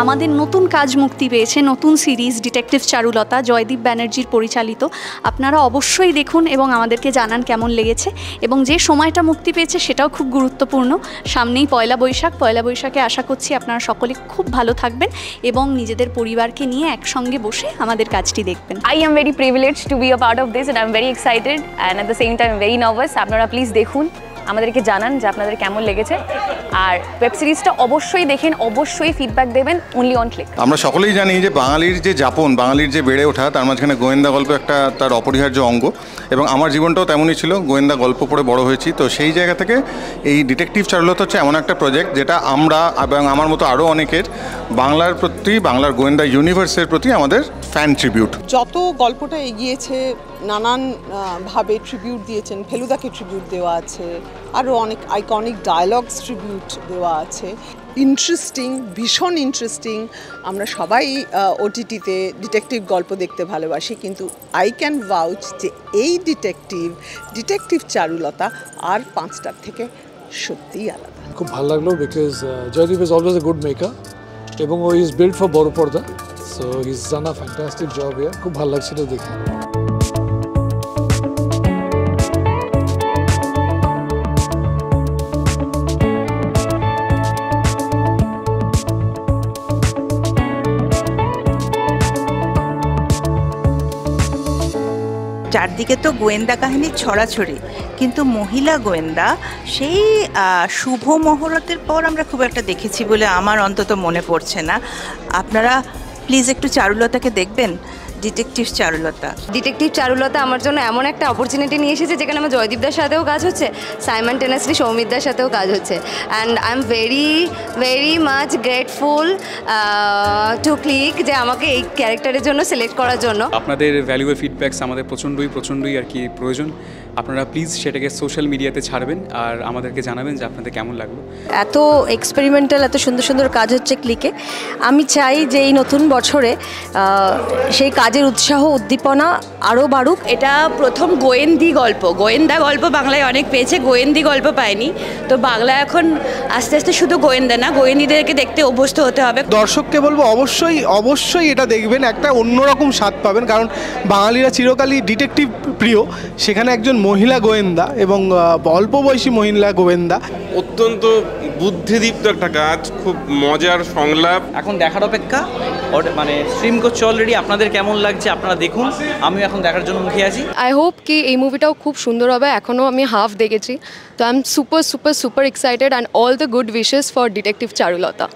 আমাদের নতুন কাজ মুক্তি পেয়েছে, নতুন সিরিজ ডিটেকটিভ চারুলতা, জয়দীপ ব্যানার্জির পরিচালিত। আপনারা অবশ্যই দেখুন এবং আমাদেরকে জানান কেমন লেগেছে। এবং যে সময়টা মুক্তি পেয়েছে সেটাও খুব গুরুত্বপূর্ণ। সামনেই পয়লা বৈশাখে আশা করছি আপনারা সকলে খুব ভালো থাকবেন এবং নিজেদের পরিবারকে নিয়ে একসঙ্গে বসে আমাদের কাজটি দেখবেন। I am very privileged to be a part of this and I am very excited and at the same time very nervous. আপনারা প্লিজ দেখুন, আমাদেরকে জানান যে আপনাদের কেমন লেগেছে। আর ওয়েব সিরিজটা অবশ্যই দেখেন, অবশ্যই ফিডব্যাক দেবেন অনলি অন ক্লিক। আমরা সকলেই জানি যে বাঙালির যে যাপন, বাঙালির যে বেড়ে ওঠা, তার মাঝখানে গোয়েন্দা গল্প একটা তার অপরিহার্য অঙ্গ। এবং আমার জীবনটাও তেমনই ছিল, গোয়েন্দা গল্প পড়ে বড় হয়েছি। তো সেই জায়গা থেকে এই ডিটেকটিভ চারুলতা হচ্ছে এমন একটা প্রজেক্ট যেটা আমরা এবং আমার মতো আরও অনেকের বাংলার প্রতি, বাংলার গোয়েন্দা ইউনিভার্সের প্রতি আমাদের ফ্যান ট্রিবিউট। যত গল্পটা এগিয়েছে নানান ভাবে ট্রিবিউট দিয়েছেন, ফেলুদাকে ট্রিবিউট দেওয়া আছে, আরও অনেক আইকনিক ডায়ালগস ট্রিবিউট দেওয়া আছে। ইন্টারেস্টিং, ভীষণ ইন্টারেস্টিং। আমরা সবাই ওটিটিতে ডিটেকটিভ গল্প দেখতে ভালোবাসি, কিন্তু আই ক্যান ভাউচ যে এই ডিটেকটিভ চারুলতা আর 5টার থেকে সত্যিই আলাদা। খুব ভালো লাগলো because Joydeep is always a good maker এবং ও ইজ বিল্ড ফর বড় পর্দা, so he is done a fantastic job here. খুব ভালো লাগছিল দেখে। চারদিকে তো গোয়েন্দা কাহিনীর ছড়াছড়ি, কিন্তু মহিলা গোয়েন্দা সেই শুভ মহরতের পর আমরা খুব একটা দেখেছি বলে আমার অন্তত মনে পড়ছে না। আপনারা প্লিজ একটু চারুলতাকে দেখবেন, ডিটেকটিভ চারুলতা আমার জন্য এমন একটা অপরচুনিটি নিয়ে এসেছে যেখানে আমার জয়দীপদার সাথেও কাজ হচ্ছে, সাইমনটেনিয়াসলি সৌমিতদার সাথেও কাজ হচ্ছে। And I am very much grateful to click যে আমাকে এই ক্যারেক্টারের জন্য সিলেক্ট করার জন্য। আপনাদের ভ্যালুয়েবল ফিডব্যাকস আমাদের প্রচণ্ডই আর কি প্রয়োজন। আপনারা প্লিজ সেটাকে সোশ্যাল মিডিয়াতে ছাড়বেন আর আমাদেরকে জানাবেন যে আপনাদের কেমন লাগলো। এত এক্সপেরিমেন্টাল, এত সুন্দর সুন্দর কাজ হচ্ছে ক্লিকে। আমি চাই যে এই নতুন বছরে সেই কাজের উৎসাহ উদ্দীপনা আরও বাড়ুক। এটা প্রথম গোয়েন্দা গল্প বাংলায় অনেক পেয়েছে, গোয়েন্দি গল্প পায়নি। তো বাংলা এখন আস্তে আস্তে শুধু গোয়েন্দা না, গোয়েন্দিদেরকে দেখতে অভ্যস্ত হতে হবে। দর্শককে বলবো অবশ্যই এটা দেখবেন, একটা অন্যরকম স্বাদ পাবেন। কারণ বাঙালিরা চিরকালই ডিটেকটিভ প্রিয়, সেখানে একজন মহিলা গোয়েন্দা এবং অল্প বয়সী মহিলা গোয়েন্দা। অত্যন্ত বুদ্ধিদীপ্ত একটা কাজ, খুব মজার সংলাপ। এখন দেখার অপেক্ষা, মানে স্ট্রিম করছে অলরেডি। আপনাদের কেমন লাগছে আপনারা দেখুন, আমিও এখন দেখার জন্য মুখে আছি। আই হোপ কি এই মুভিটাও খুব সুন্দর হবে। এখনও আমি হাফ দেখেছি, তো I am super excited and all the good wishes for detective Charulata.